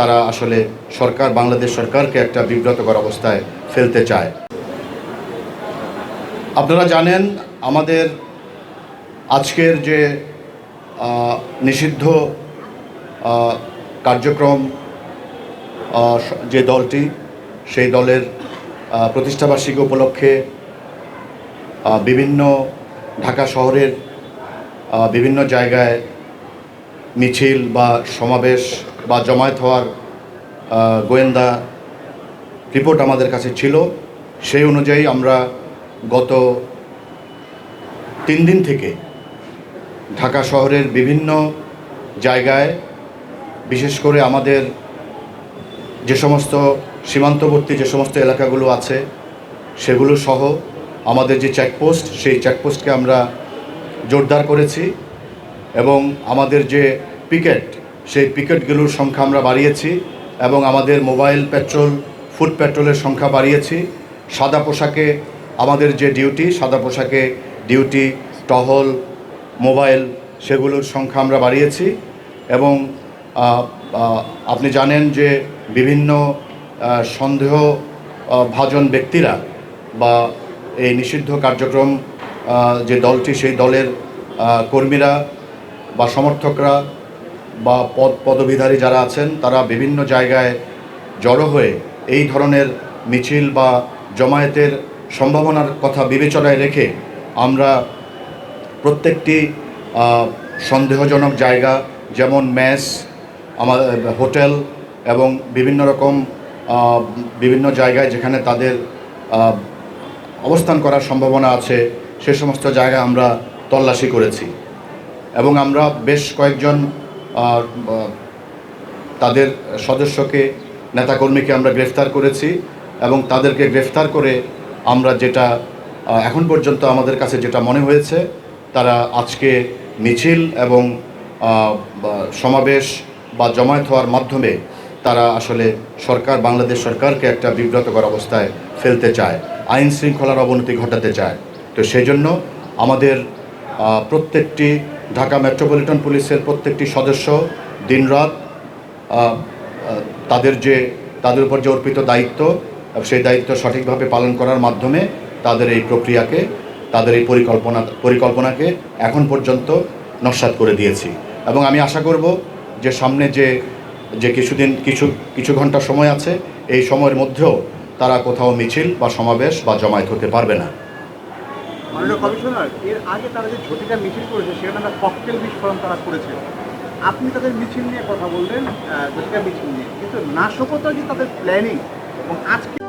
তারা আসলে বাংলাদেশ সরকারকে একটা বিব্রতকর অবস্থায় ফেলতে চায়। আপনারা জানেন আমাদের আজকের যে নিষিদ্ধ কার্যক্রম, যে দলটি, সেই দলের প্রতিষ্ঠাবার্ষিকী উপলক্ষে বিভিন্ন ঢাকা শহরের বিভিন্ন জায়গায় মিছিল বা সমাবেশ বা জমায়েত হওয়ার গোয়েন্দা রিপোর্ট আমাদের কাছে ছিল। সেই অনুযায়ী আমরা গত 3 দিন থেকে ঢাকা শহরের বিভিন্ন জায়গায়, বিশেষ করে আমাদের যে সমস্ত সীমান্তবর্তী যে সমস্ত এলাকাগুলো আছে সেগুলো সহ আমাদের যে চেকপোস্ট, সেই চেকপোস্টকে আমরা জোরদার করেছি এবং আমাদের যে পিকেট, সেই পিকেটগুলোর সংখ্যা আমরা বাড়িয়েছি এবং আমাদের মোবাইল পেট্রোল, ফুট পেট্রোলের সংখ্যা বাড়িয়েছি। সাদা পোশাকে আমাদের যে ডিউটি, সাদা পোশাকে ডিউটি, টহল, মোবাইল, সেগুলোর সংখ্যা আমরা বাড়িয়েছি। এবং আপনি জানেন যে বিভিন্ন সন্দেহভাজন ব্যক্তিরা বা এই নিষিদ্ধ কার্যক্রম যে দলটি, সেই দলের কর্মীরা বা সমর্থকরা বা পদবিধারী যারা আছেন, তারা বিভিন্ন জায়গায় জড়ো হয়ে এই ধরনের মিছিল বা জমায়েতের সম্ভাবনার কথা বিবেচনায় রেখে আমরা প্রত্যেকটি সন্দেহজনক জায়গা, যেমন মেস, আমাদের হোটেল এবং বিভিন্ন জায়গায় যেখানে তাদের অবস্থান করার সম্ভাবনা আছে, সে সমস্ত জায়গায় আমরা তল্লাশি করেছি এবং আমরা বেশ কয়েকজন তাদের সদস্যকে, নেতাকর্মীকে আমরা গ্রেফতার করেছি এবং তাদেরকে গ্রেফতার করে আমরা যেটা এখন পর্যন্ত আমাদের কাছে যেটা মনে হয়েছে, তারা আজকে মিছিল এবং সমাবেশ বা জমায়েত হওয়ার মাধ্যমে তারা আসলে বাংলাদেশ সরকারকে একটা বিব্রতকর অবস্থায় ফেলতে চায়, আইন শৃঙ্খলার অবনতি ঘটাতে চায়। তো সেই জন্য আমাদের প্রত্যেকটি ঢাকা মেট্রোপলিটন পুলিশের প্রত্যেকটি সদস্য দিনরাত তাদের উপর যে অর্পিত দায়িত্ব, সেই দায়িত্ব সঠিকভাবে পালন করার মাধ্যমে তাদের এই প্রক্রিয়াকে, তাদের এই পরিকল্পনাকে এখন পর্যন্ত নস্যাৎ করে দিয়েছি। এবং আমি আশা করব যে সামনে যে কিছু ঘন্টা সময় আছে, এই সময়ের মধ্যেও তারা কোথাও মিছিল বা সমাবেশ বা জমায়েত হতে পারবে না। মাননীয় কমিশনার, এর আগে তারা যে ঝটিকা মিছিল করেছে সেখানে তারা ককটেল বিস্ফোরণ তারা করেছে। আপনি তাদের মিছিল নিয়ে কথা বললেন, ঝটিকা মিছিল নিয়ে, কিন্তু নাশকতা যে তাদের প্ল্যানিং, এবং আজকে